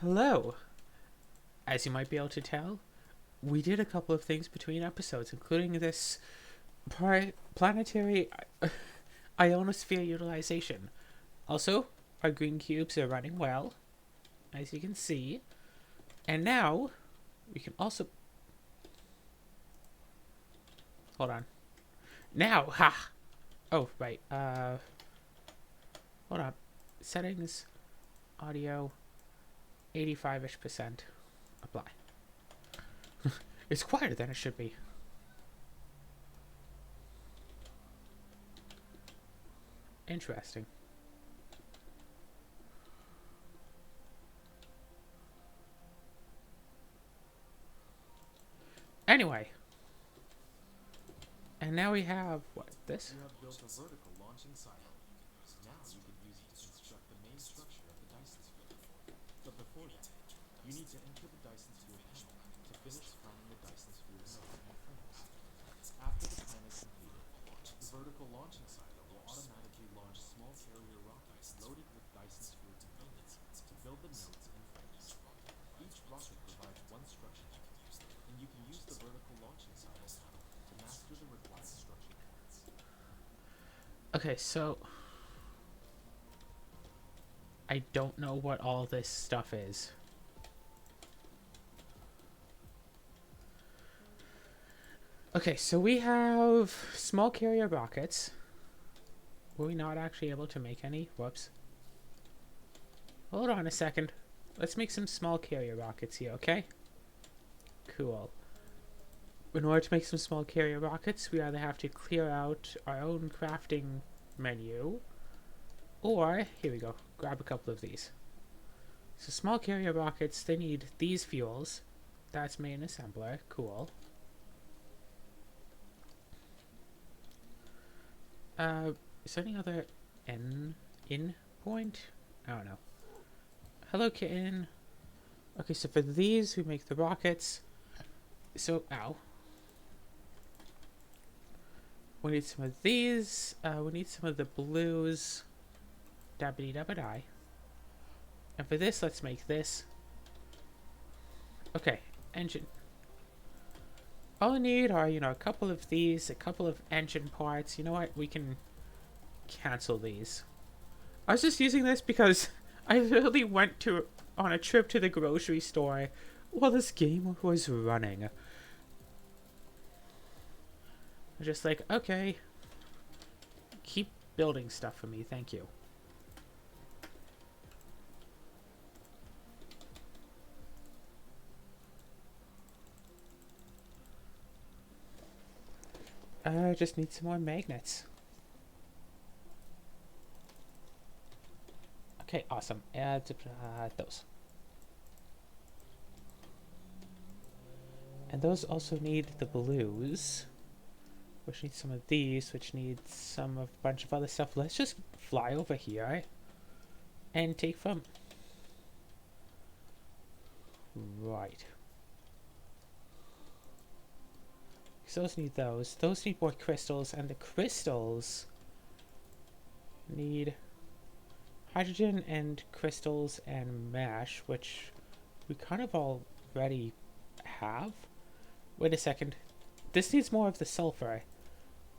Hello. As you might be able to tell, we did a couple of things between episodes, including this planetary ionosphere utilization. Also, our green cubes are running well, as you can see. And now, we can also... Hold on. Now, ha! Oh, right. Hold on. Settings, audio, 85-ish percent. Apply. It's quieter than it should be. Interesting. Anyway. And now we have, what, this? You have built a vertical launching silo. Now you can use it to construct the main structure of the Dyson sphere. But before that, you need to enter the Dyson sphere panel to finish priming the Dyson sphere node and frames. After the plan is completed, the vertical launching silo will automatically launch small carrier rockets loaded with Dyson sphere components to build the nodes and frames. Each rocket provides one structure type, and you can use the vertical launching silo panel to master the required structure parts. Okay, so I don't know what all this stuff is. Okay, so we have small carrier rockets. Were we not actually able to make any? Whoops. Hold on a second. Let's make some small carrier rockets here, okay? Cool. In order to make some small carrier rockets, we either have to clear out our own crafting menu, or, here we go, grab a couple of these. So small carrier rockets, they need these fuels. That's main assembler, cool. Is there any other in point? I don't know. Hello, kitten. Okay, so for these, we make the rockets. So, ow. We need some of these. We need some of the blues. Dabbity dabba die. And for this, let's make this. Okay, engine. All we need are, a couple of these, a couple of engine parts. You know what? We can cancel these. I was just using this because I literally went on a trip to the grocery store while this game was running. I was just like, okay, keep building stuff for me, thank you. I just need some more magnets. Okay, awesome. Add those. And those also need the blues, which needs some of these, which needs some of a bunch of other stuff. Let's just fly over here and take from... Right. So those need those. Those need more crystals, and the crystals need hydrogen and crystals and mesh, which we kind of already have. Wait a second. This needs more of the sulfur.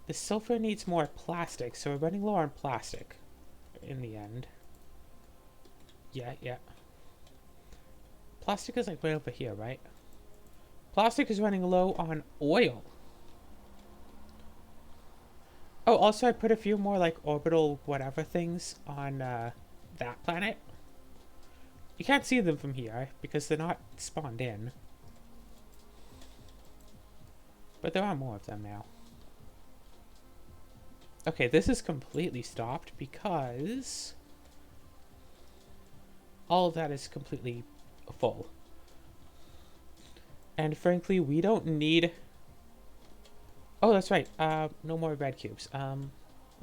The sulfur needs more plastic, so we're running low on plastic in the end. Yeah. Plastic is like way over here, right? Plastic is running low on oil. Oh, also I put a few more like orbital whatever things on that planet. You can't see them from here because they're not spawned in. But there are more of them now. Okay, this is completely stopped because all of that is completely full. And frankly, we don't need... Oh, that's right. No more red cubes. Hold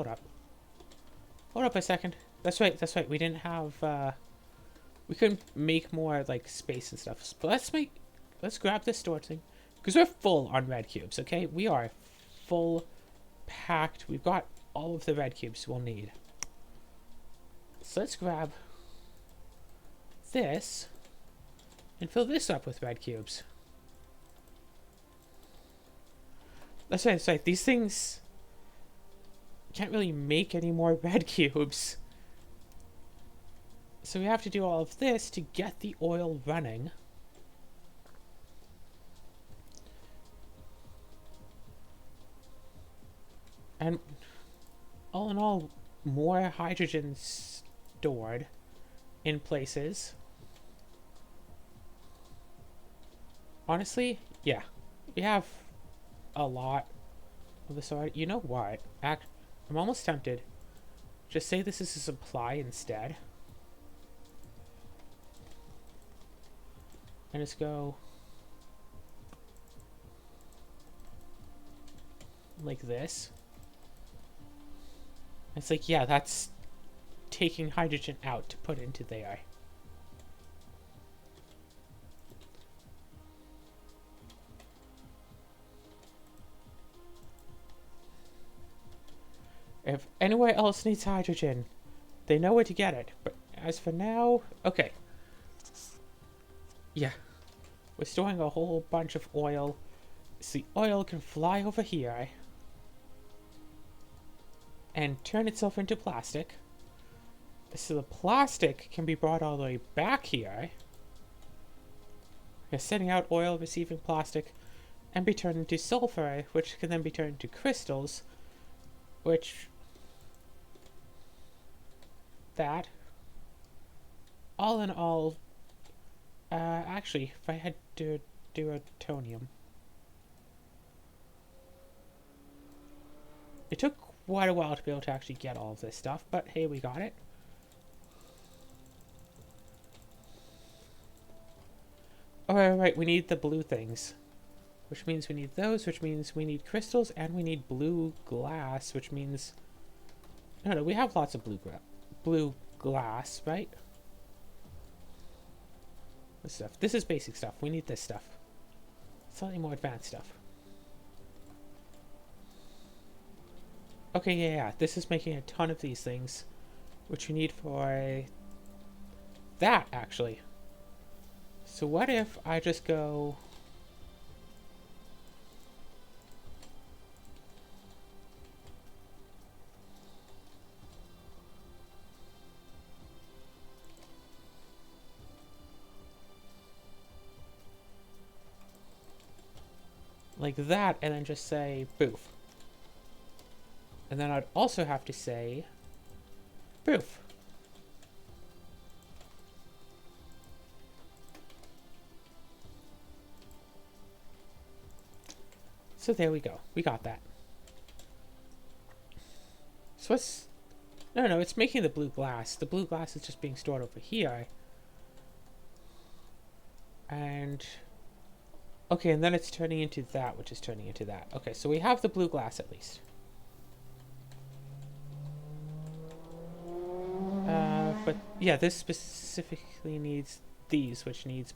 up. Hold up a second. That's right. We didn't have, we couldn't make more, like, space and stuff. But let's grab this storage thing. Because we're full on red cubes, okay? We are full packed. We've got all of the red cubes we'll need. So let's grab this. And fill this up with red cubes. That's right, that's right. These things can't really make any more red cubes. So we have to do all of this to get the oil running. And all in all, more hydrogen stored in places. Honestly, yeah, we have a lot of the sort. You know what? I'm almost tempted. Just say this is a supply instead. And just go like this. It's like, yeah, that's taking hydrogen out to put into there. If anywhere else needs hydrogen, they know where to get it. But as for now, okay. Yeah. We're storing a whole bunch of oil. So the oil can fly over here and turn itself into plastic. So the plastic can be brought all the way back here. We're sending out oil, receiving plastic, and be turned into sulfur, which can then be turned into crystals, which... that. All in all... actually, if I had to do a tonium... It took quite a while to be able to actually get all of this stuff, but hey, we got it. Alright, we need the blue things. Which means we need those, which means we need crystals, and we need blue glass, which means... No, we have lots of blue glass, right? This stuff. This is basic stuff. We need this stuff. Slightly more advanced stuff. Okay, yeah. This is making a ton of these things, which we need for that, actually. So what if I just go... like that, and then just say boof. And then I'd also have to say boof. So there we go. We got that. So what's... No, it's making the blue glass. The blue glass is just being stored over here. And... okay, and then it's turning into that, which is turning into that. Okay, so we have the blue glass at least. But yeah, this specifically needs these, which needs...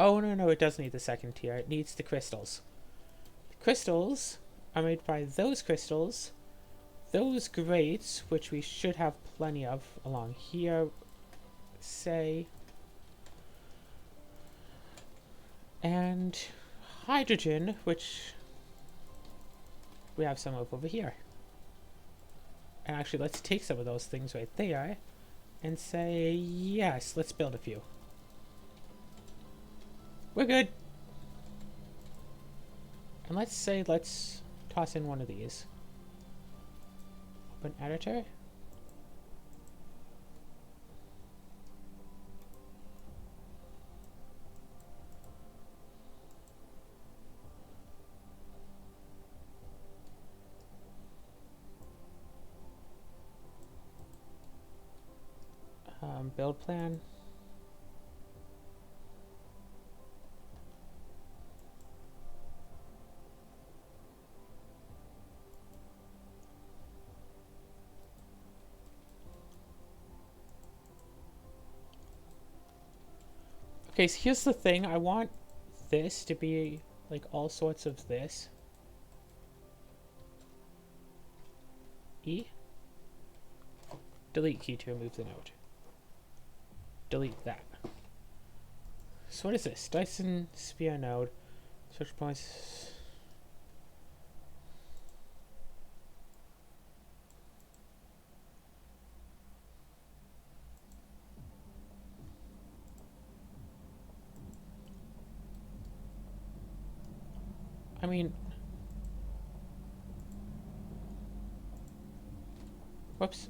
oh, no, it does need the second tier. It needs the crystals. The crystals are made by those crystals, those grates, which we should have plenty of along here, say... and hydrogen, which we have some of over here. And actually, let's take some of those things right there and say, yes, let's build a few. We're good. And let's toss in one of these. Open editor. Build plan. Okay, so here's the thing. I want this to be like all sorts of this. E. Delete key to remove the node. Delete that. So what is this? Dyson sphere node. Search points. I mean, whoops.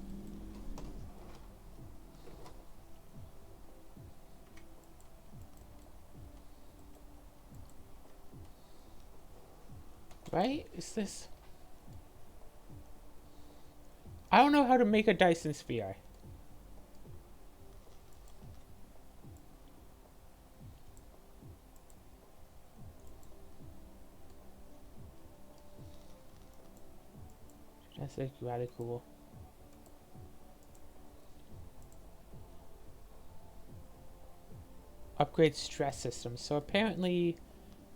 Right? Is this? I don't know how to make a Dyson sphere. That's like rather cool. Upgrade stress system. So apparently,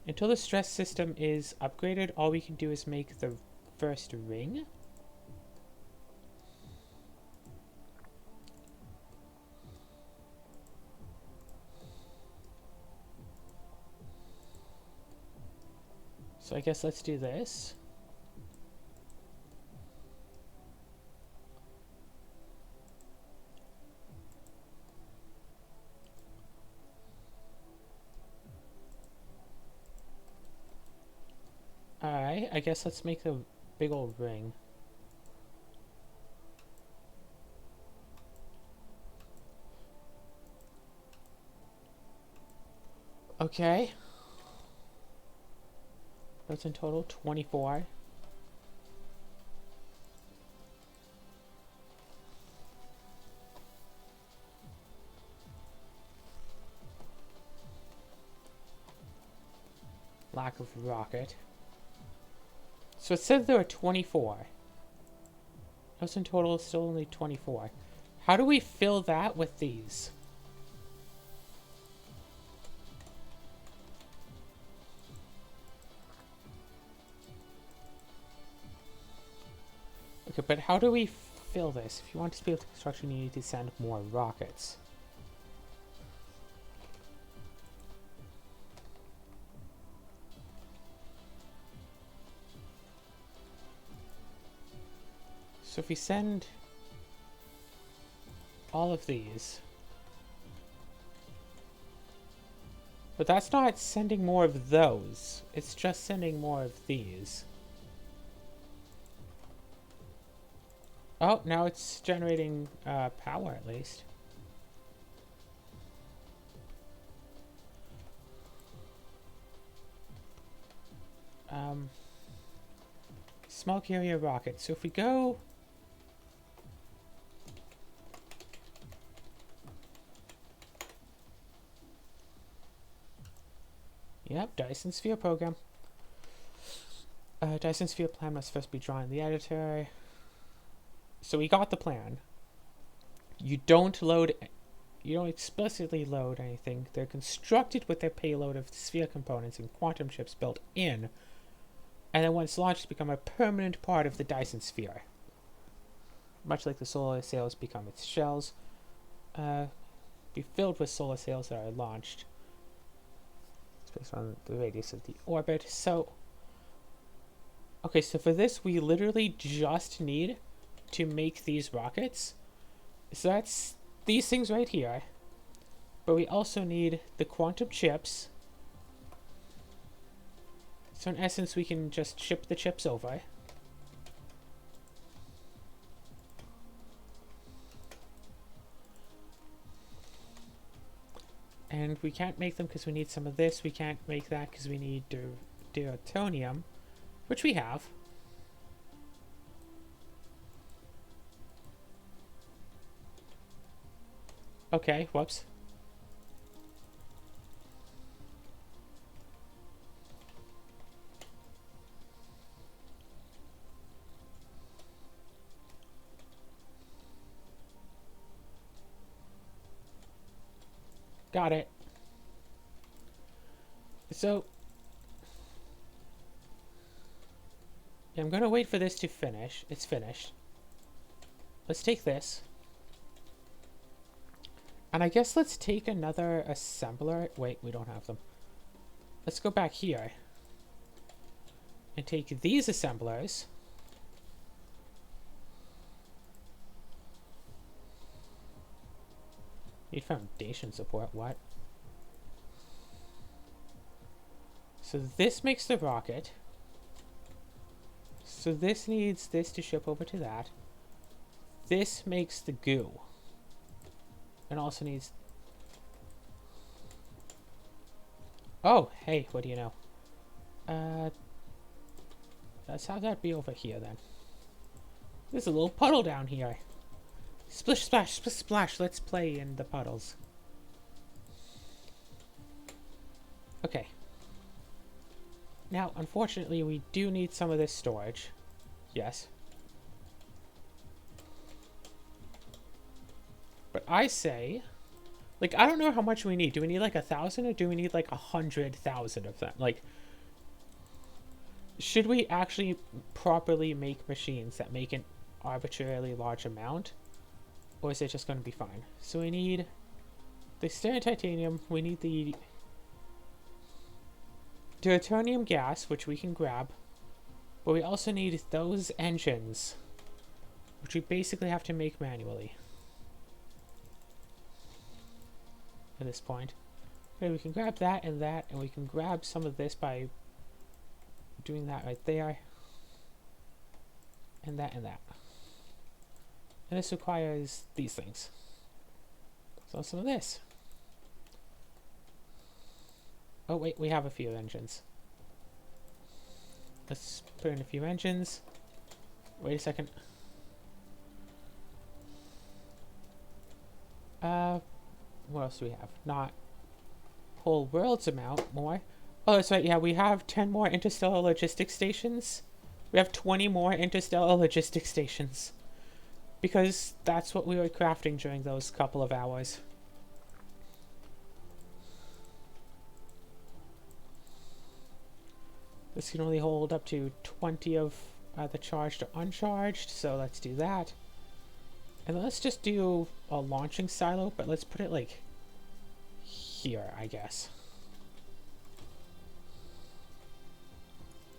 until the stress system is upgraded, all we can do is make the first ring. So I guess let's do this. Alright, I guess let's make a big old ring. Okay. That's in total 24. Lack of rocket. So it said there were 24. That's in total still only 24. How do we fill that with these? Okay, but how do we fill this? If you want to speed up the construction, you need to send more rockets. So if we send all of these, but that's not sending more of those. It's just sending more of these. Oh, now it's generating power at least. Small carrier rocket. So if we go... Yep, Dyson Sphere program. Dyson Sphere plan must first be drawn in the editor. So we got the plan. You don't explicitly load anything. They're constructed with their payload of sphere components and quantum chips built in. And then once launched, become a permanent part of the Dyson Sphere. Much like the solar sails become its shells. Be filled with solar sails that are launched. Based on the radius of the orbit. So, okay, so for this, we literally just need to make these rockets. So that's these things right here. But we also need the quantum chips. So in essence, we can just ship the chips over. And we can't make them because we need some of this. We can't make that because we need deuterium, which we have. Okay, whoops. Got it. So, yeah, I'm gonna wait for this to finish. It's finished. Let's take this. And I guess let's take another assembler. Wait, we don't have them. Let's go back here. And take these assemblers. Need foundation support, what? So this makes the rocket. So this needs this to ship over to that. This makes the goo. And also needs... Oh, hey, what do you know? Let's have that be over here then. There's a little puddle down here. Splish, splash, splish, splash. Let's play in the puddles. Okay. Now, unfortunately, we do need some of this storage. Yes. But I say... Like, I don't know how much we need. Do we need like 1,000 or do we need like 100,000 of them? Like, should we actually properly make machines that make an arbitrarily large amount? Or is it just going to be fine? So we need the standard titanium. We need the deuterium gas, which we can grab. But we also need those engines, which we basically have to make manually. At this point. Okay, we can grab that, and we can grab some of this by doing that right there. And that, and that. And this requires these things. So some of this. Oh wait, we have a few engines. Let's put in a few engines. Wait a second. What else do we have? Not whole world's amount more. Oh, that's right. Yeah, we have 10 more interstellar logistics stations. We have 20 more interstellar logistics stations. Because that's what we were crafting during those couple of hours. This can only hold up to 20 of either charged or uncharged, so let's do that. And let's just do a launching silo, but let's put it like here, I guess.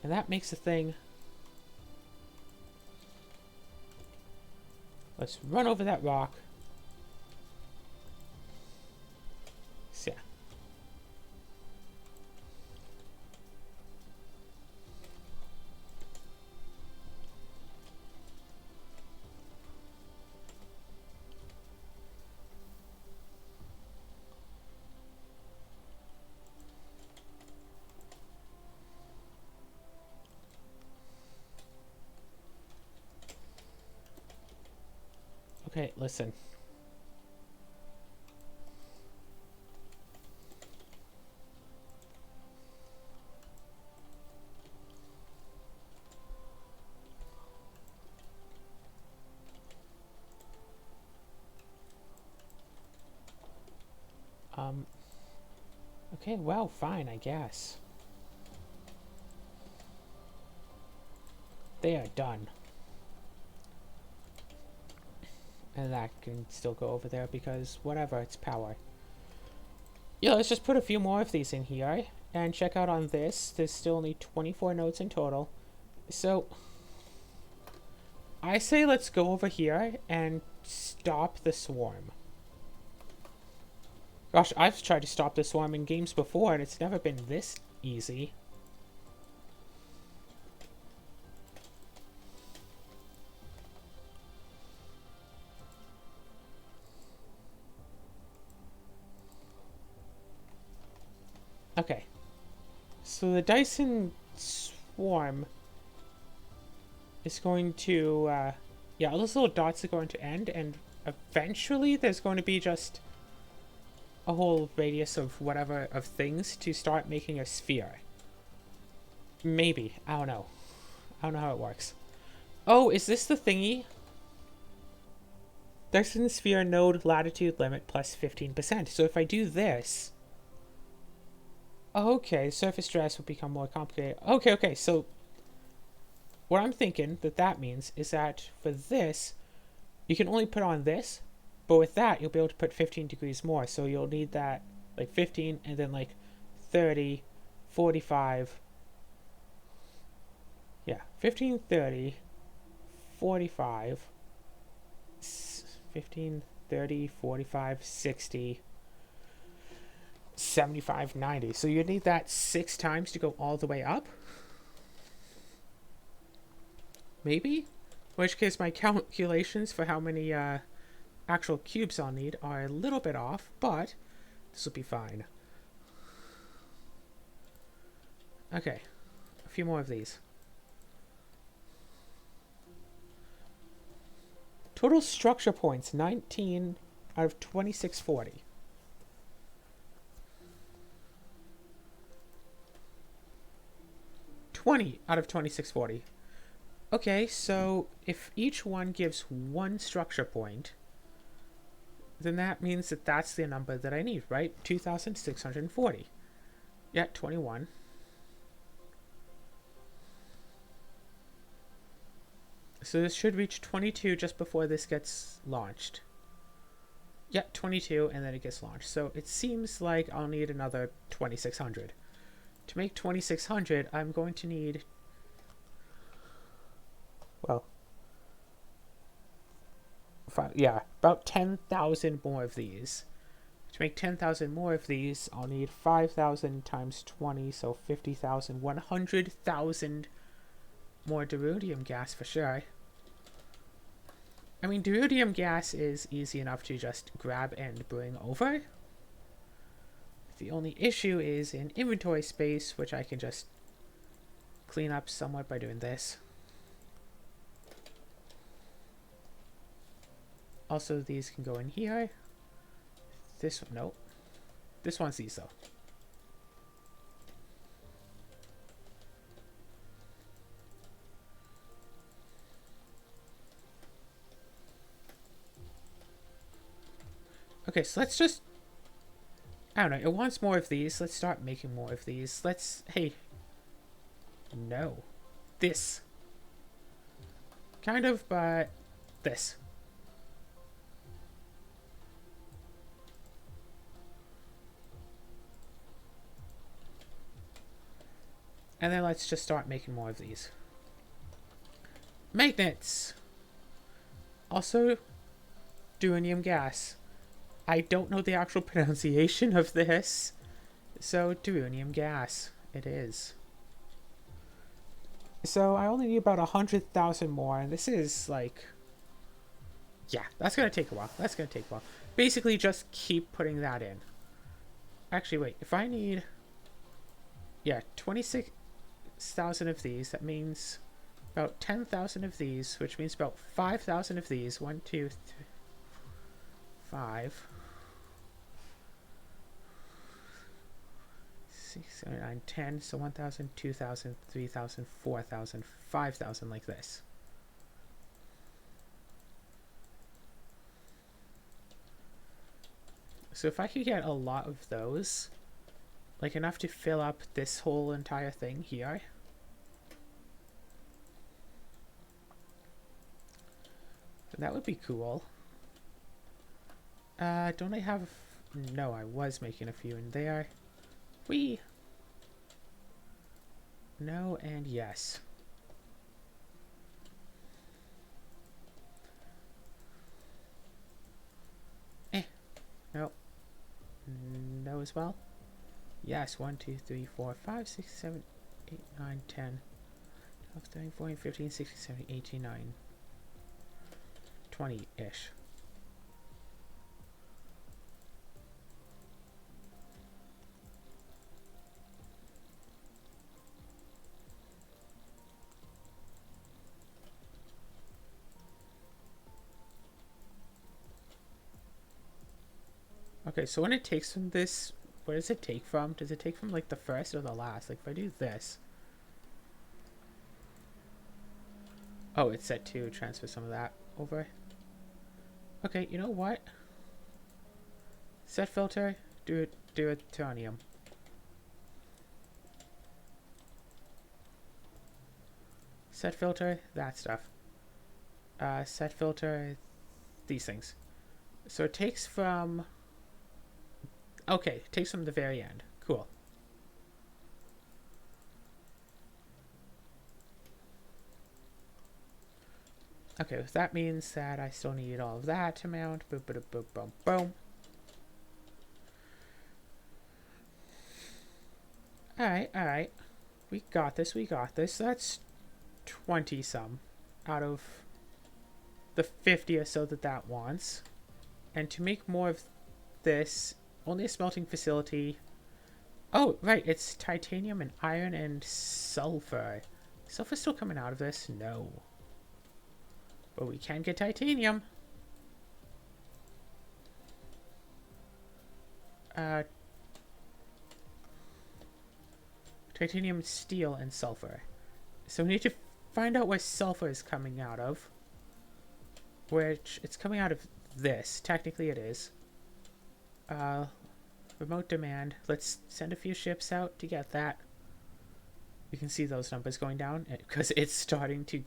And that makes the thing. Let's run over that rock. So, yeah. Okay, listen. Okay, well, fine, I guess. They are done. And that can still go over there because whatever, it's power. Yeah, let's just put a few more of these in here and check out on this. There's still only 24 nodes in total. So I say let's go over here and stop the swarm. Gosh, I've tried to stop the swarm in games before and it's never been this easy. Okay, so the Dyson swarm is going to, yeah, all those little dots are going to end, and eventually there's going to be just a whole radius of whatever of things to start making a sphere. Maybe, I don't know. I don't know how it works. Oh, is this the thingy? Dyson sphere node latitude limit plus 15%. So if I do this... Okay, surface stress will become more complicated. Okay, so what I'm thinking that means is that for this, you can only put on this, But with that, you'll be able to put 15 degrees more. So you'll need that like 15 and then like 30, 45. Yeah, 15, 30, 45, 15, 30, 45, 60, 75, 90. So you need that 6 times to go all the way up. Maybe? In which case my calculations for how many actual cubes I'll need are a little bit off, but this will be fine. Okay, a few more of these. Total structure points, 19 out of 2640. Out of 2640. Okay, so if each one gives 1 structure point, then that means that that's the number that I need, right? 2,640. Yeah, 21. So this should reach 22 just before this gets launched. Yeah, 22, and then it gets launched. So it seems like I'll need another 2,600. To make 2,600, I'm going to need, well, about 10,000 more of these. To make 10,000 more of these, I'll need 5,000 times 20, so 50,000, 100,000 more Derudium gas for sure. I mean, Derudium gas is easy enough to just grab and bring over. The only issue is in inventory space, which I can just clean up somewhat by doing this. Also, these can go in here. This one, nope. This one's these though. Okay, so let's just, I don't know, it wants more of these. Let's start making more of these. Hey. No. This. Kind of, but this. And then let's just start making more of these. Magnets! Also, Derudium gas. I don't know the actual pronunciation of this, so Derudium gas it is. So I only need about 100,000 more, and this is like, yeah, that's gonna take a while. Basically, just keep putting that in. Actually, wait, if I need, 26,000 of these, that means about 10,000 of these, which means about 5,000 of these. 1, 2, 3, 5. 6, 7, 9, 10. So 1,000, 2,000, 3,000, 4,000, 5,000 like this. So if I could get a lot of those, like enough to fill up this whole entire thing here. That would be cool. Don't I have... No, I was making a few in there. Whee! No and yes. No. No as well. Yes, 1, 2, 3, 4, 5, 6, 7, 8, 9, 10, 12, 13, 14, 15, 16, 17, 18, 19, 20-ish. Okay, so when it takes from this, where does it take from? Does it take from like the first or the last? Like if I do this. Oh, it's set to transfer some of that over. Okay, you know what? Set filter, do it Titanium. Set filter, that stuff. Set filter, these things. So it takes from... Okay, it takes from the very end. Cool. Okay, so that means that I still need all of that amount. Boom, boom, boom, boom, boom. Alright, alright. We got this, we got this. That's 20 some out of the 50 or so that that wants. And to make more of this, only a smelting facility. Oh, right, it's titanium and iron and sulfur. Sulfur's still coming out of this? No. But we can get titanium. Titanium, steel, and sulfur. So we need to find out where sulfur is coming out of. Which, it's coming out of this. Technically it is. Remote demand. Let's send a few ships out to get that. You can see those numbers going down because it's starting to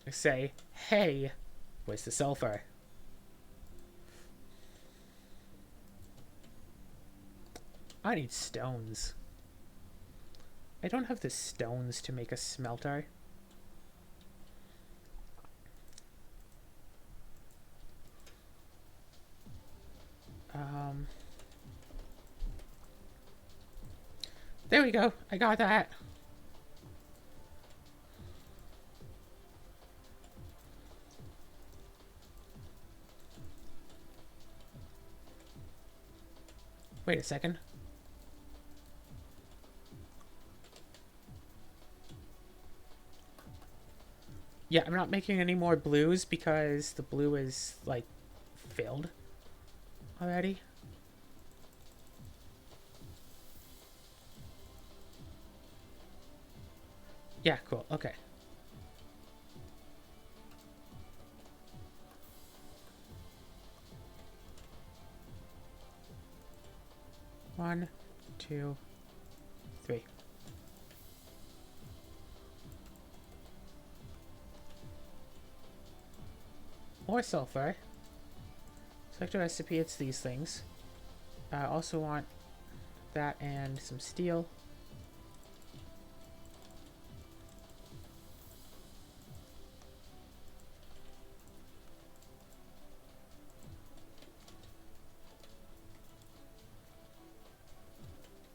say, hey, where's the sulfur? I need stones. I don't have the stones to make a smelter. There we go. I got that. Wait a second. Yeah, I'm not making any more blues because the blue is, like, filled already. Yeah, cool. Okay. One, two, three. More sulfur. Select a recipe, it's these things. I also want that and some steel.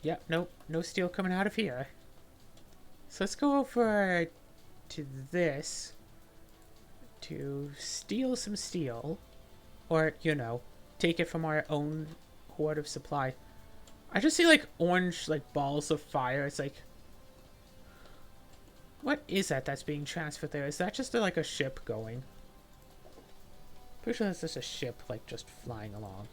Yep, nope, no steel coming out of here. So let's go over to this to steal some steel. Or, you know, take it from our own hoard of supply. I just see, like, orange, like, balls of fire. It's like... What is that that's being transferred there? Is that just, like, a ship going? Pretty sure that's just a ship, like, just flying along.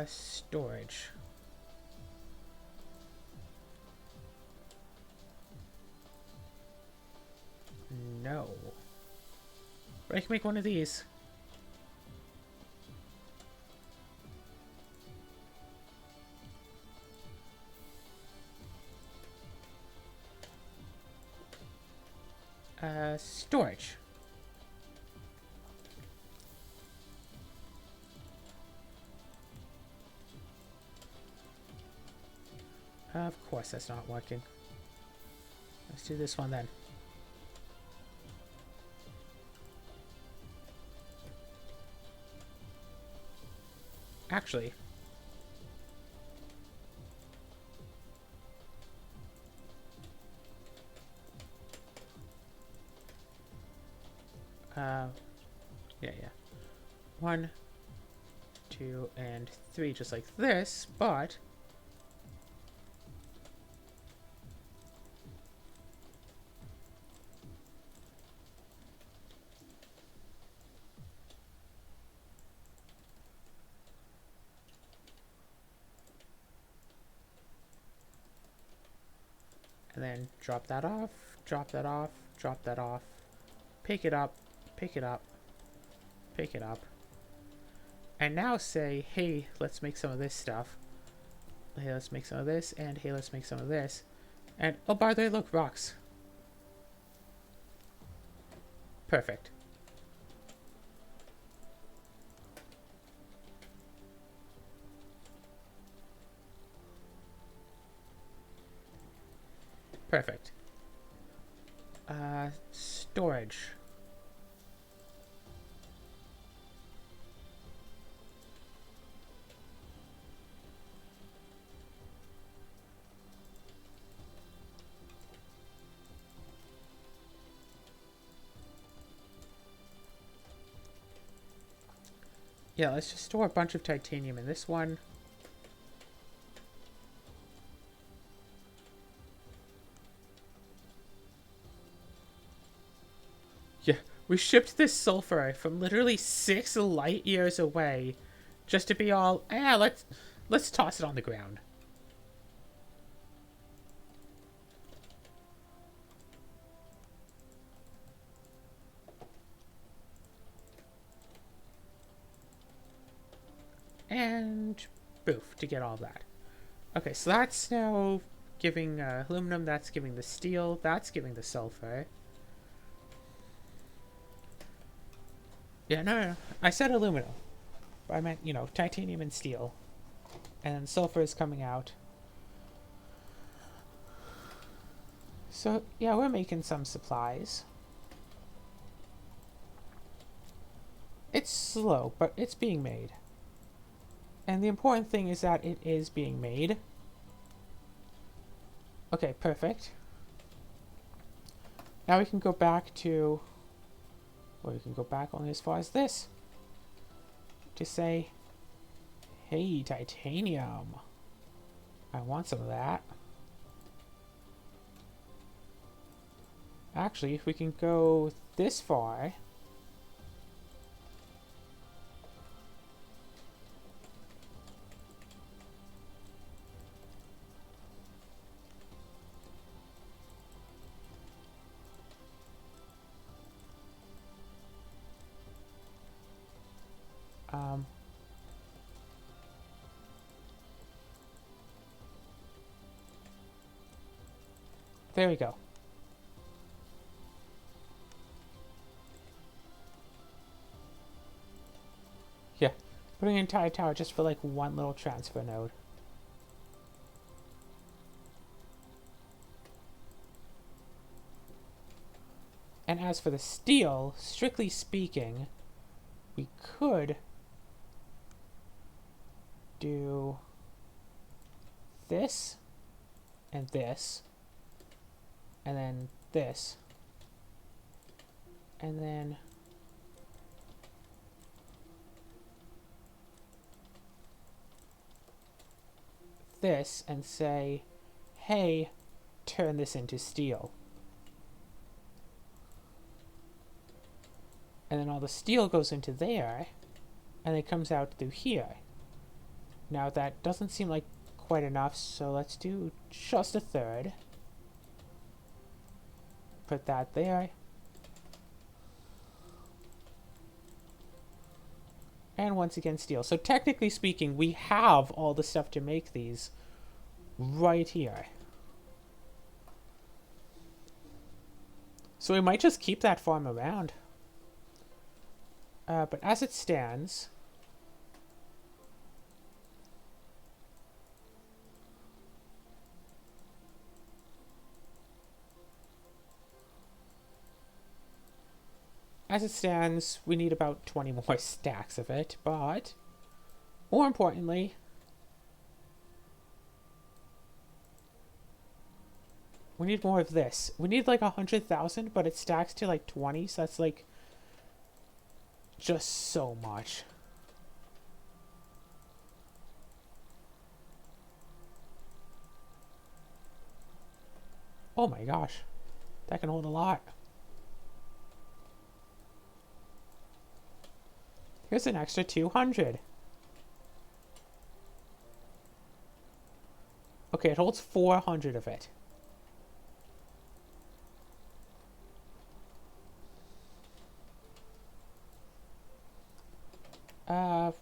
Storage. No. But I can make one of these. Storage. Of course that's not working. Let's do this one then. Actually, yeah. 1, 2, and 3, just like this, but and then drop that off, drop that off, drop that off, pick it up, pick it up, pick it up, and now say, hey, let's make some of this stuff. Hey, let's make some of this, and hey, let's make some of this. And, oh, by the way, look, rocks. Perfect. Perfect. Storage. Yeah, let's just store a bunch of titanium in this one. Yeah, we shipped this sulfur from literally 6 light years away just to be all, yeah, let's toss it on the ground. And boof, to get all that. Okay, so that's now giving aluminum, that's giving the steel, that's giving the sulfur. Yeah, no. I said aluminum. But I meant, titanium and steel. And sulfur is coming out. So, yeah, we're making some supplies. It's slow, but it's being made. And the important thing is that it is being made. Okay, perfect. Now we can go back to... Well, we can go back only as far as this. To say, hey, titanium. I want some of that. Actually, if we can go this far... there we go. Yeah, putting an entire tower just for like one little transfer node. And as for the steel, strictly speaking, we could do this and this and then this and then this and say, hey, turn this into steel. And then all the steel goes into there and it comes out through here. Now that doesn't seem like quite enough, so let's do just a third. Put that there. And once again, steel. So technically speaking, we have all the stuff to make these right here. So we might just keep that farm around. But as it stands... As it stands, we need about 20 more stacks of it, but more importantly, we need more of this. We need like 100,000, but it stacks to like 20, so that's like just so much. Oh my gosh, that can hold a lot. Here's an extra 200. Okay, it holds 400 of it.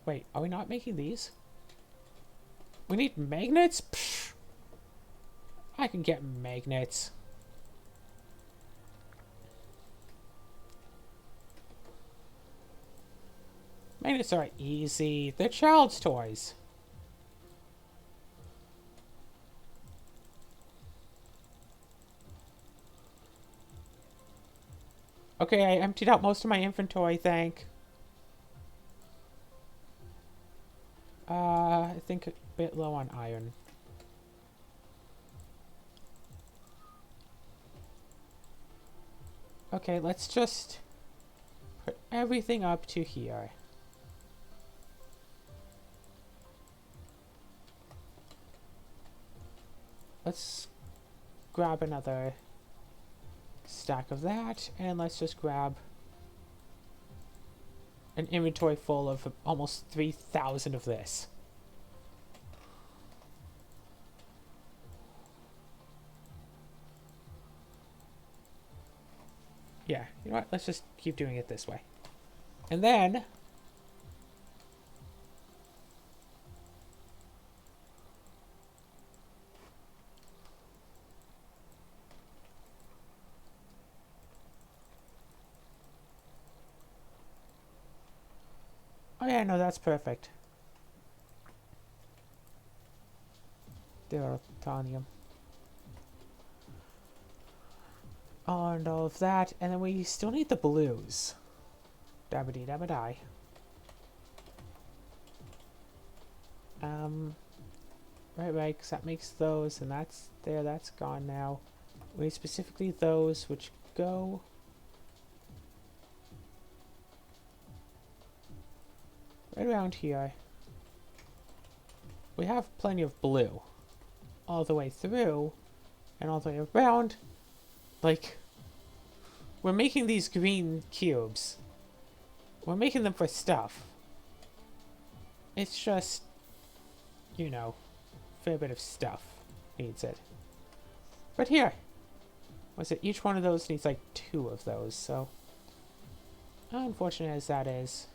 Wait, are we not making these? We need magnets? Psh, I can get magnets. Magnets are easy. They're child's toys. Okay, I emptied out most of my inventory, I think a bit low on iron. Okay, let's just put everything up to here. Let's grab another stack of that, and let's just grab an inventory full of almost 3,000 of this. Yeah, you know what? Let's just keep doing it this way. And then oh yeah, no, that's perfect. Deuterium. And all of that, and then we still need the blues. Dabba-dee dabba-die. Right, because that makes those, and that's there, that's gone now. We need specifically those which go right around here. We have plenty of blue all the way through and all the way around. Like, we're making these green cubes. We're making them for stuff. It's just, you know, a fair bit of stuff needs it. But here, was it each one of those needs like 2 of those, so unfortunate as that is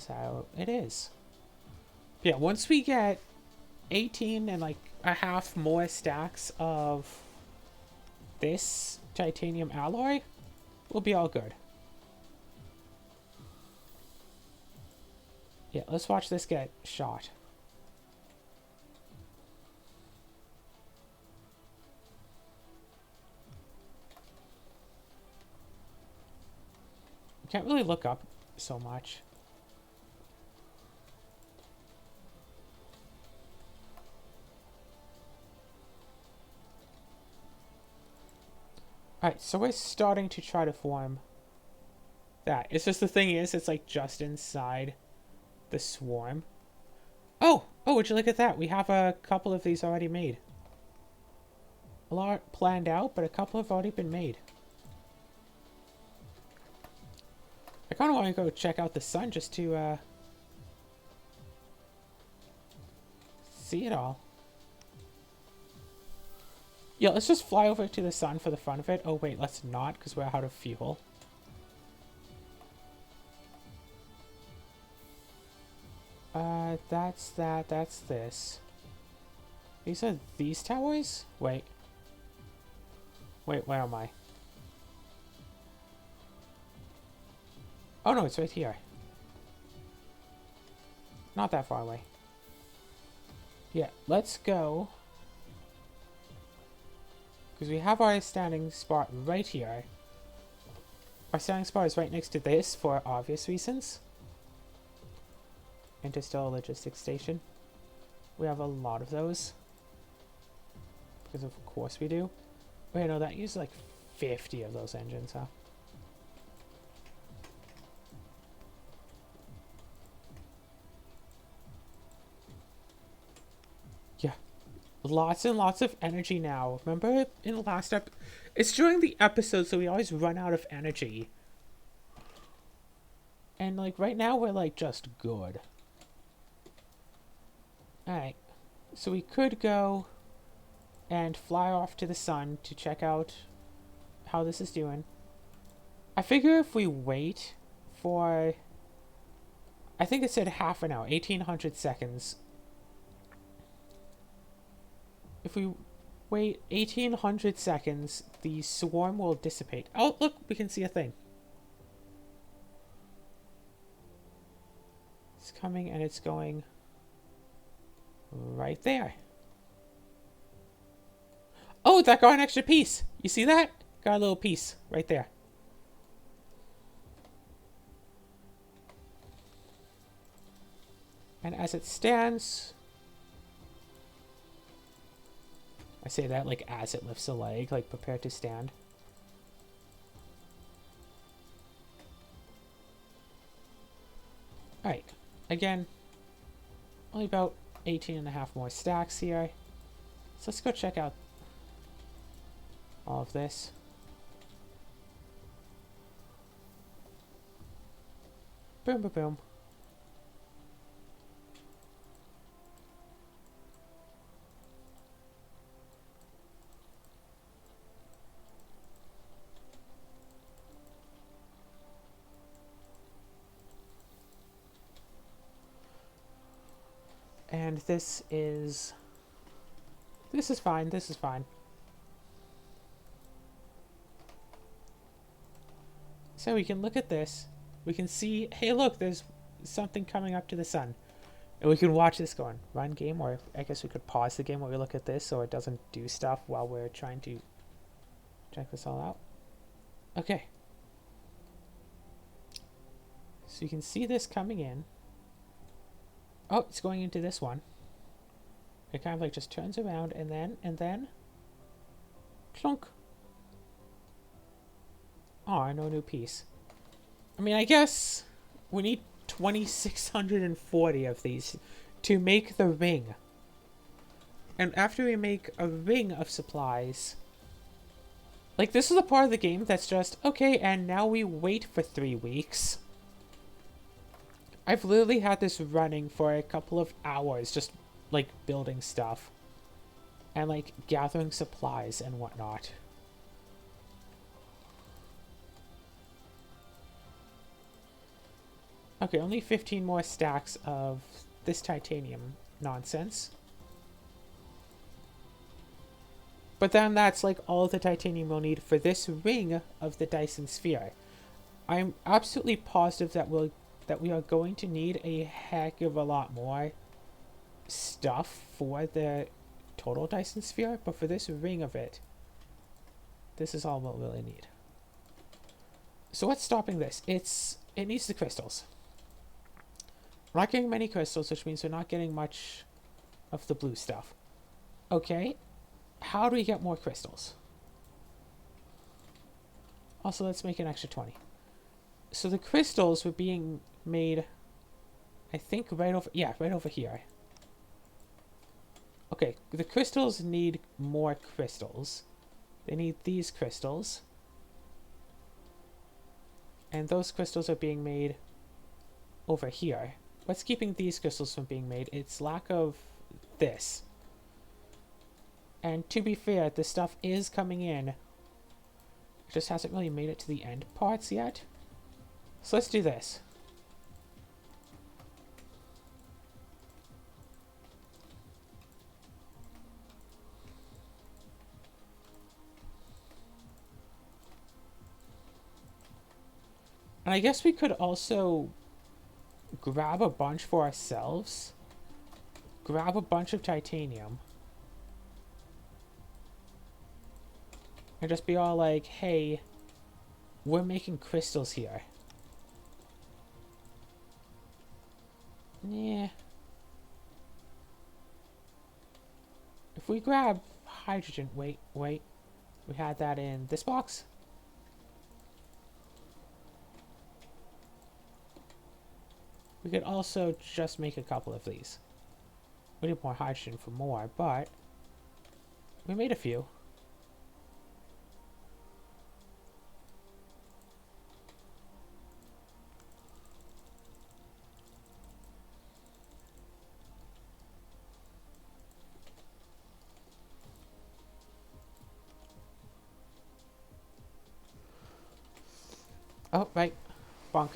how it is. Yeah, once we get 18 and like a half more stacks of this titanium alloy, we'll be all good. Yeah, let's watch this get shot. Can't really look up so much. Alright, so we're starting to try to form that. It's just the thing is, it's like just inside the swarm. Oh, would you look at that? We have a couple of these already made. A lot planned out, but a couple have already been made. I kind of want to go check out the sun just to see it all. Yeah, let's just fly over to the sun for the fun of it. Oh wait, let's not, because we're out of fuel. That's that, that's this. These are these towers? Wait, where am I? Oh no, it's right here. Not that far away. Yeah, let's go. Because we have our standing spot right here. Our standing spot is right next to this for obvious reasons. Interstellar Logistics Station. We have a lot of those. Because of course we do. Wait, no, that used like 50 of those engines, huh? Yeah. Lots and lots of energy now. Remember in the last it's during the episode, so we always run out of energy. And like right now we're like just good. Alright. So we could go and fly off to the sun to check out how this is doing. I figure if we wait for, I think it said half an hour, 1800 seconds. If we wait 1800 seconds, the swarm will dissipate. Oh, look, we can see a thing. It's coming and it's going right there. Oh, that got an extra piece. You see that? Got a little piece right there. And as it stands, I say that like as it lifts a leg, like prepared to stand. Alright, again, only about 18 and a half more stacks here. So let's go check out all of this. Boom, boom, boom. And this is fine, this is fine. So we can look at this. We can see, hey look, there's something coming up to the sun. And we can watch this going, run game, or I guess we could pause the game while we look at this so it doesn't do stuff while we're trying to check this all out. Okay. So you can see this coming in. Oh, it's going into this one. It kind of like just turns around and then clunk. Oh, no new piece. I mean, I guess we need 2,640 of these to make the ring. And after we make a ring of supplies, like this is a part of the game that's just, okay, and now we wait for 3 weeks. I've literally had this running for a couple of hours, just like building stuff and like gathering supplies and whatnot. Okay, only 15 more stacks of this titanium nonsense. But then that's like all the titanium we'll need for this ring of the Dyson sphere. I'm absolutely positive that we are going to need a heck of a lot more stuff for the total Dyson sphere, but for this ring of it, this is all we'll really need. So what's stopping this? It needs the crystals. We're not getting many crystals, which means we're not getting much of the blue stuff. Okay, how do we get more crystals? Also, let's make an extra 20. So the crystals were being made, I think, right over here. Okay, the crystals need more crystals. They need these crystals. And those crystals are being made over here. What's keeping these crystals from being made? It's lack of this. And to be fair, this stuff is coming in. It just hasn't really made it to the end parts yet. So let's do this. And I guess we could also grab a bunch for ourselves. Grab a bunch of titanium. And just be all like, hey, we're making crystals here. Yeah. If we grab hydrogen, wait. We had that in this box. We could also just make a couple of these. We need more hydrogen for more, but we made a few. Oh, right. Bonk.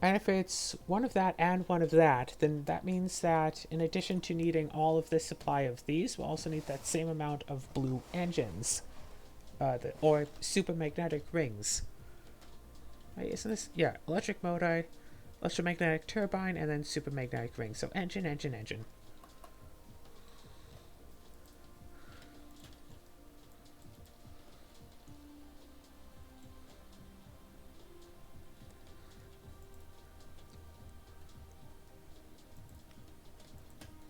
And if it's one of that and one of that, then that means that in addition to needing all of this supply of these, we'll also need that same amount of blue engines. Or super magnetic rings. Right, isn't this? Yeah, electric motor, electromagnetic turbine, and then supermagnetic ring. So engine, engine, engine.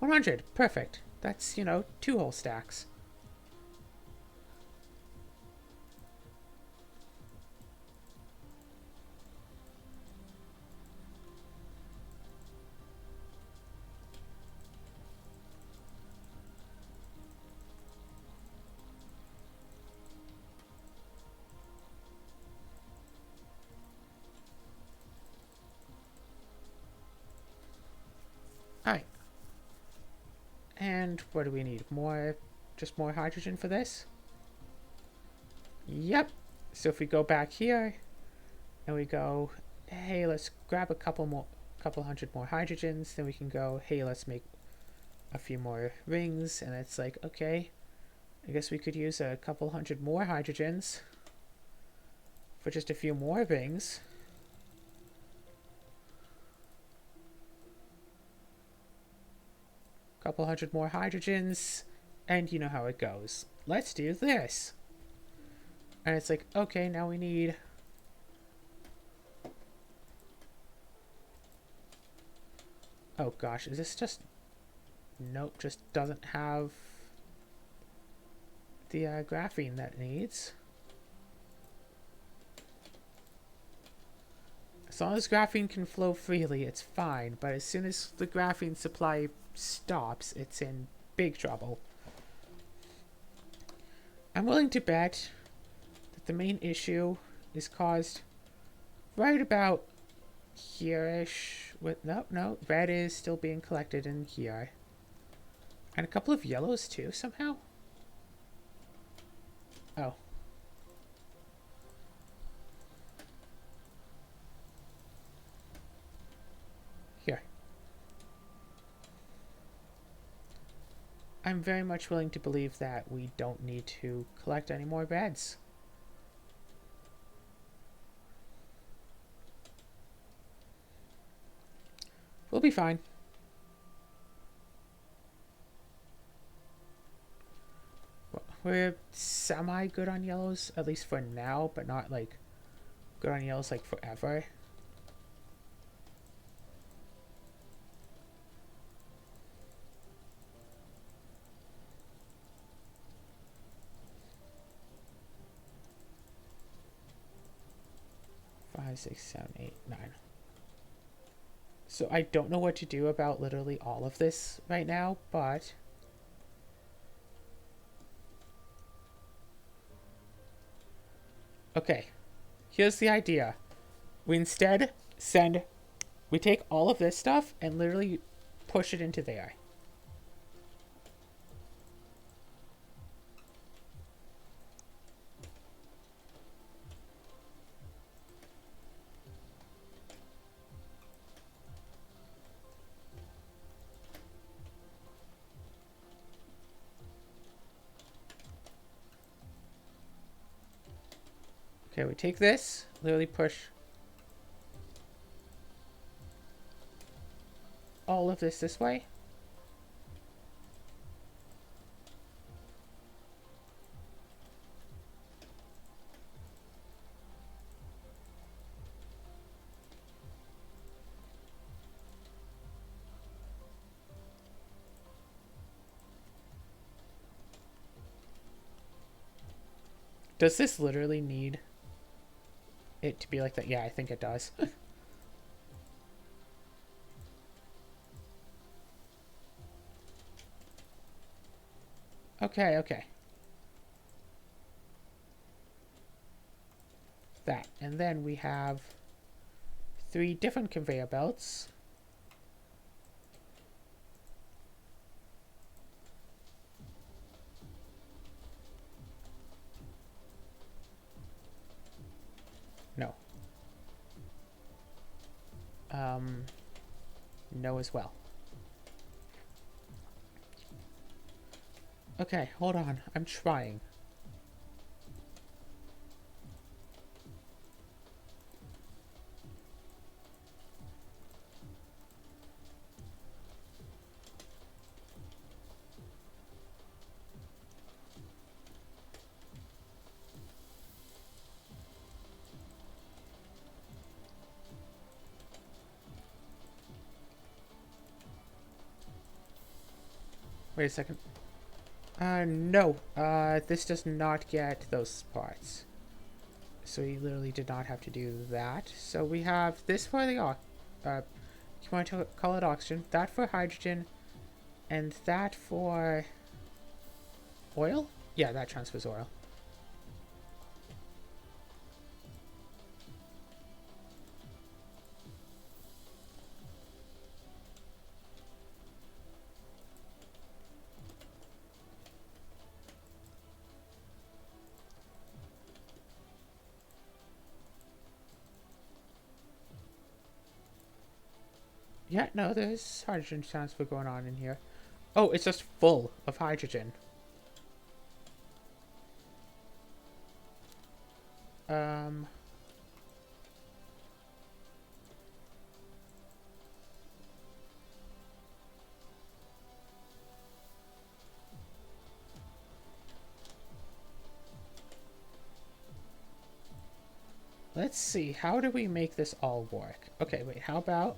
$100. Perfect. That's, 2 whole stacks. Alright. And what do we need? Just more hydrogen for this? Yep. So if we go back here and we go, hey, let's grab a couple hundred more hydrogens, then we can go, hey, let's make a few more rings, and it's like, okay, I guess we could use a couple hundred more hydrogens for just a few more rings. Couple hundred more hydrogens, and you know how it goes. Let's do this. And it's like, okay, now we need... Oh gosh, is this just... Nope, just doesn't have the graphene that it needs. As long as graphene can flow freely, it's fine. But as soon as the graphene supply stops, it's in big trouble. I'm willing to bet that the main issue is caused right about here-ish. No, red is still being collected in here. And a couple of yellows too, somehow? Oh. Here. I'm very much willing to believe that we don't need to collect any more reds. We'll be fine. We're semi-good on yellows, at least for now, but not, like, good on yellows, like, forever. Five, 6, 7, 8, 9. So I don't know what to do about literally all of this right now, but... Okay, here's the idea. We instead we take all of this stuff and literally push it into there. Okay, we take this, literally push all of this way. Does this literally need it to be like that? Yeah, I think it does. Okay. That. And then we have 3 different conveyor belts. No. No as well. Okay, hold on. I'm trying. Wait a second. No. This does not get those parts. So we literally did not have to do that. So we have this for the you want to call it oxygen, that for hydrogen, and that for oil? Yeah, that transfers oil. Yeah, no, there's hydrogen transfer going on in here. Oh, it's just full of hydrogen. Um, let's see. How do we make this all work? Okay, wait. How about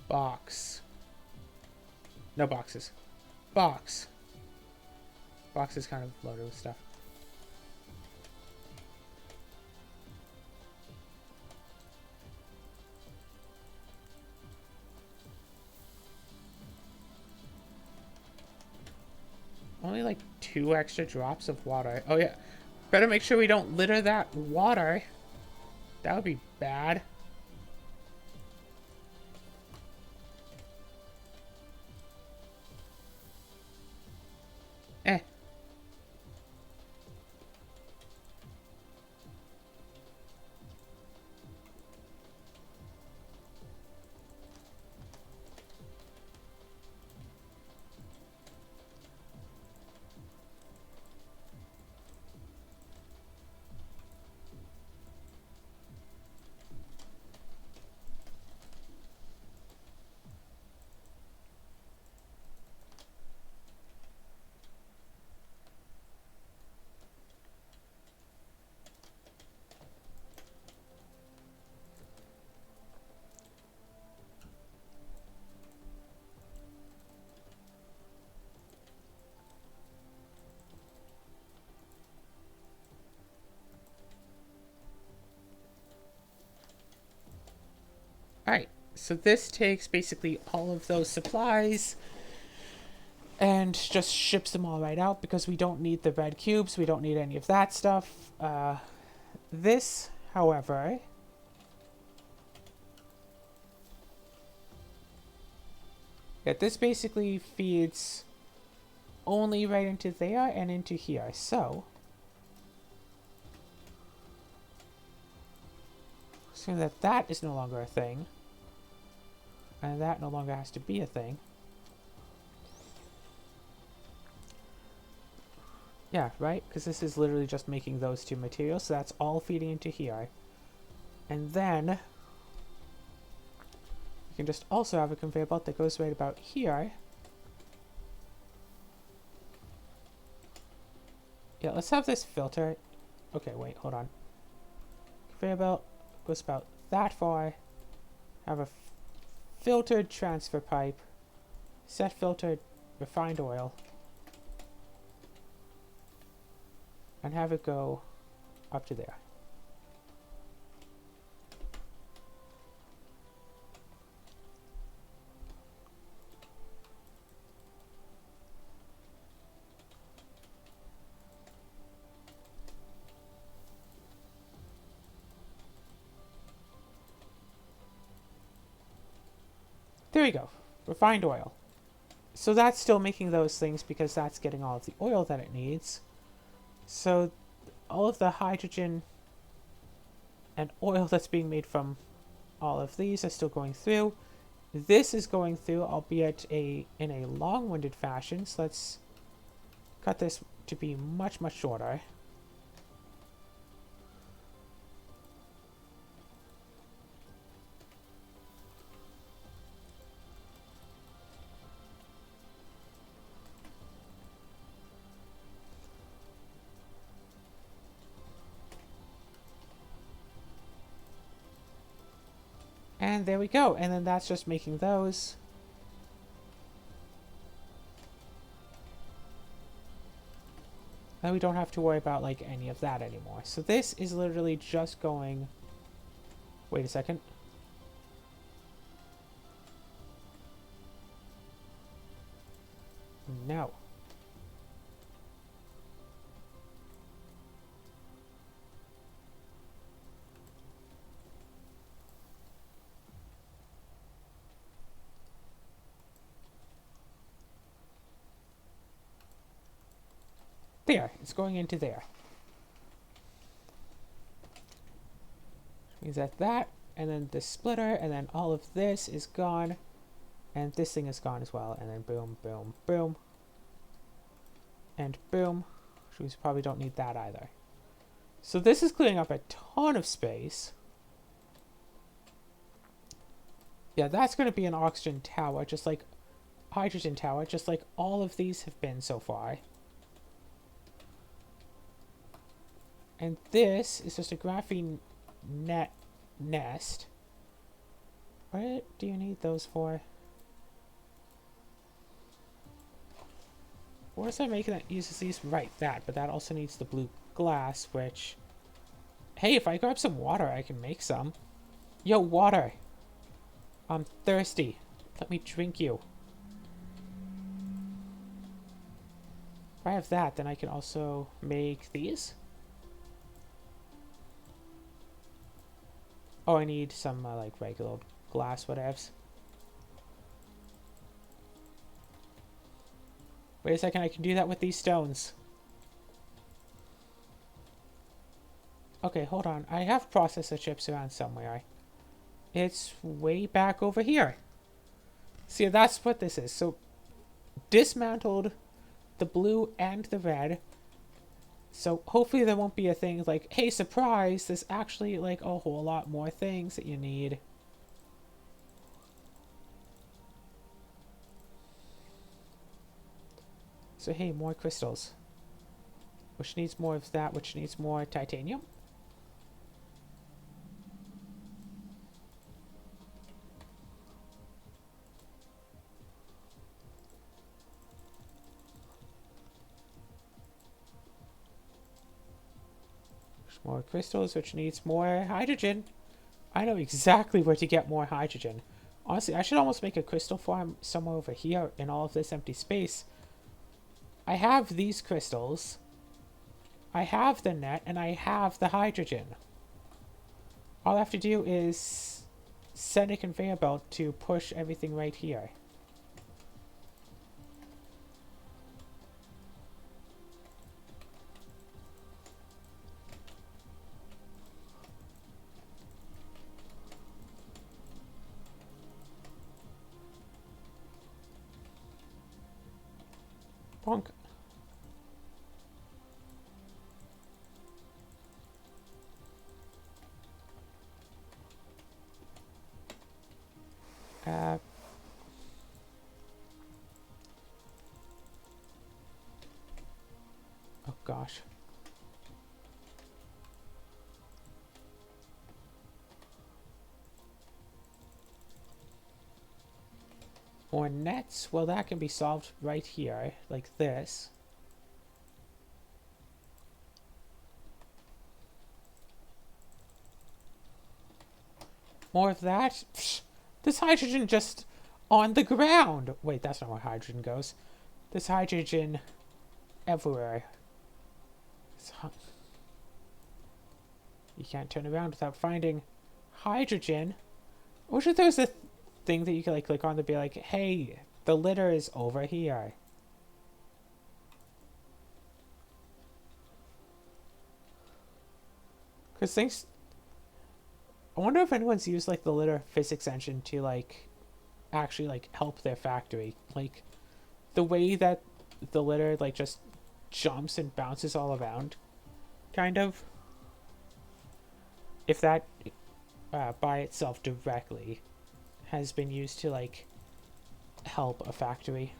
box? No boxes. Box. Box is kind of loaded with stuff. Only like 2 extra drops of water. Oh yeah. Better make sure we don't litter that water. That would be bad. Eh. Alright. So this takes basically all of those supplies and just ships them all right out because we don't need the red cubes. We don't need any of that stuff. This, however, yeah, this basically feeds only right into there and into here. So that is no longer a thing, and that no longer has to be a thing. Yeah, right? Because this is literally just making those 2 materials, so that's all feeding into here. And then you can just also have a conveyor belt that goes right about here. Yeah, let's have this filter. Okay, wait, hold on. Conveyor belt goes about that far. Have a filtered transfer pipe. Set filtered refined oil. And have it go up to there. There we go. Refined oil. So that's still making those things because that's getting all of the oil that it needs. So all of the hydrogen and oil that's being made from all of these are still going through. This is going through, albeit in a long-winded fashion. So let's cut this to be much, much shorter. And there we go. And then that's just making those. And we don't have to worry about like any of that anymore. So this is literally just going... Wait a second. No. There. It's going into there. Which means that, and then this splitter, and then all of this is gone. And this thing is gone as well. And then boom, boom, boom. And boom. Which we probably don't need that either. So this is clearing up a ton of space. Yeah, that's going to be an oxygen tower, just like hydrogen tower, just like all of these have been so far. And this is just a graphene net nest. What do you need those for? Or is that making that uses these? Right, that, but that also needs the blue glass, which... Hey, if I grab some water, I can make some. Yo, water! I'm thirsty. Let me drink you. If I have that, then I can also make these. Oh, I need some, like, regular glass whatevs. Wait a second, I can do that with these stones. Okay, hold on. I have processor chips around somewhere. It's way back over here. See, that's what this is. So, dismantled the blue and the red. So, hopefully there won't be a thing like, hey, surprise, there's actually, like, a whole lot more things that you need. So, hey, more crystals. Which needs more of that, which needs more titanium. More crystals, which needs more hydrogen. I know exactly where to get more hydrogen. Honestly, I should almost make a crystal farm somewhere over here in all of this empty space. I have these crystals. I have the net, and I have the hydrogen. All I have to do is send a conveyor belt to push everything right here. Bonk. Oh gosh. More nets? Well, that can be solved right here, like this. More of that? Psh, this hydrogen just on the ground. Wait, that's not where hydrogen goes. This hydrogen everywhere. You can't turn around without finding hydrogen. I wish if there was a thing that you could like click on to be like, hey, the litter is over here. Because things... I wonder if anyone's used like the litter physics engine to like actually like help their factory. Like the way that the litter like just jumps and bounces all around, kind of. If that by itself directly has been used to like help a factory.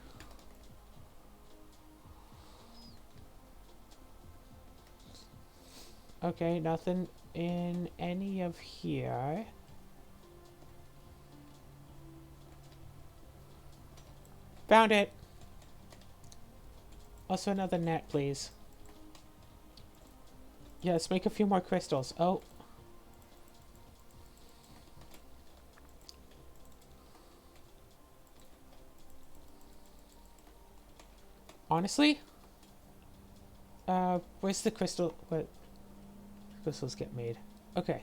Okay, nothing in any of here. Found it. Also another net, please. Yeah, let's make a few more crystals. Oh. Honestly? Where's the crystal? What crystals get made? Okay.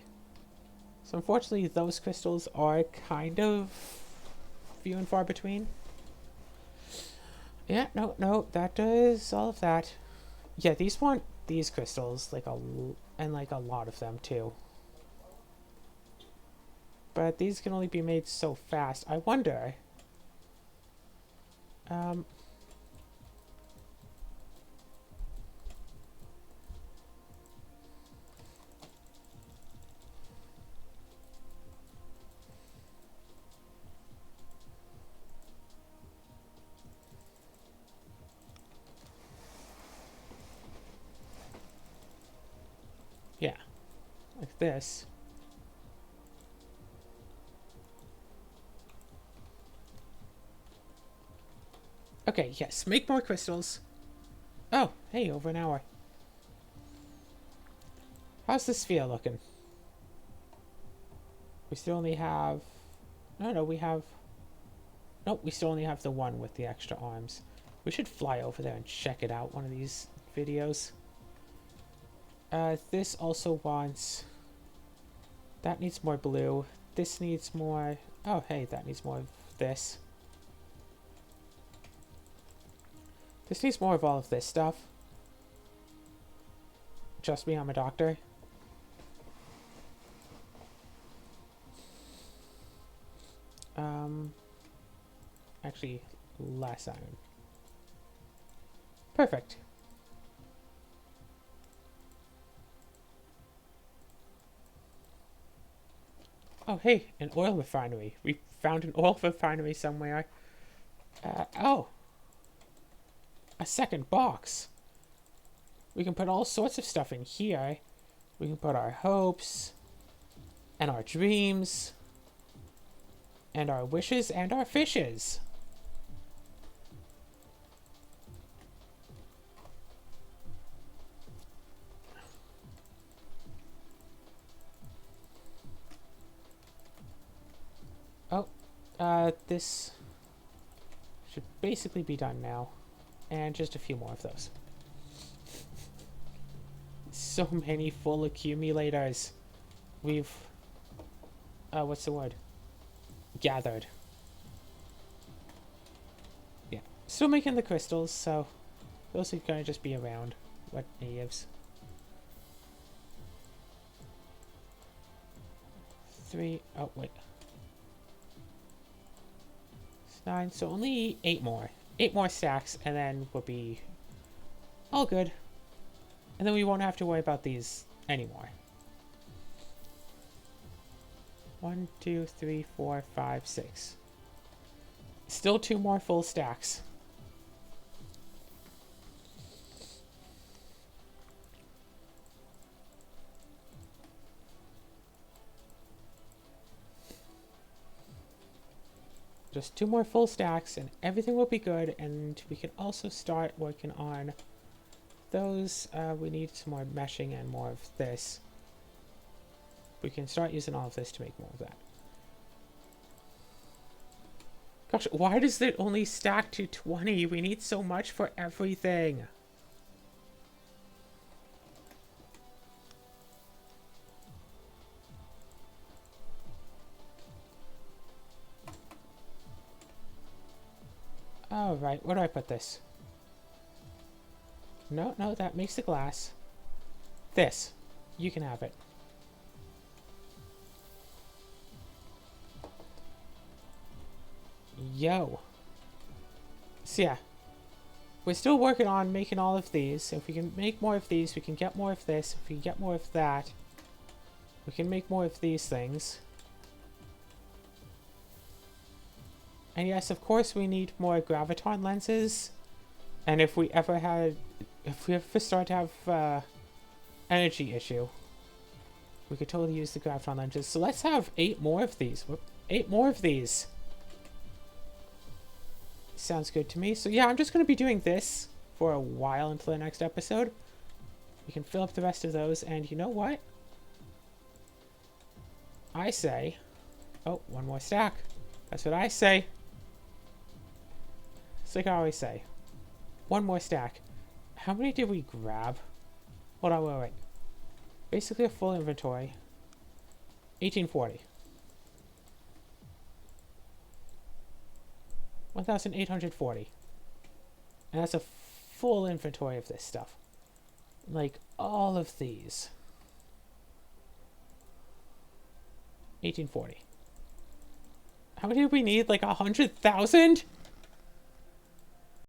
So unfortunately, those crystals are kind of few and far between. Yeah, no, that does all of that. Yeah, these want these crystals, like a lot of them too. But these can only be made so fast. I wonder. Um. Yeah, like this. Okay, yes, make more crystals. Oh, hey, over an hour. How's this sphere looking? We still only have... No, we have... Nope, we still only have the one with the extra arms. We should fly over there and check it out one of these videos. This also wants... That needs more blue. This needs more... Oh, hey, that needs more of this. This needs more of all of this stuff. Trust me, I'm a doctor. Actually, less iron. Perfect. Oh, hey, an oil refinery. We found an oil refinery somewhere. Oh. A second box. We can put all sorts of stuff in here. We can put our hopes and our dreams and our wishes and our fishes. Oh, this should basically be done now. And just a few more of those. So many full accumulators. We've... what's the word? Gathered. Yeah. Still making the crystals, so... Those are gonna just be around. What natives? 3... Oh, wait. It's 9, so only 8 more. 8 more stacks, and then we'll be all good. And then we won't have to worry about these anymore. 1, 2, 3, 4, 5, 6. Still 2 more full stacks. Just 2 more full stacks and everything will be good, and we can also start working on those. We need some more meshing and more of this. We can start using all of this to make more of that. Gosh, why does it only stack to 20? We need so much for everything. Oh, right. Where do I put this? No, that makes the glass. This. You can have it. Yo. So yeah. We're still working on making all of these. If we can make more of these, we can get more of this. If we can get more of that, we can make more of these things. And yes, of course, we need more graviton lenses. And if we ever start to have energy issue, we could totally use the graviton lenses. So let's have 8 more of these. 8 more of these. Sounds good to me. So yeah, I'm just going to be doing this for a while until the next episode. We can fill up the rest of those, and you know what? I say... Oh, one more stack. That's what I say. It's like I always say. One more stack. How many did we grab? Hold on, wait. Basically a full inventory. 1840. 1840. And that's a full inventory of this stuff. Like, all of these. 1840. How many do we need? Like 100,000?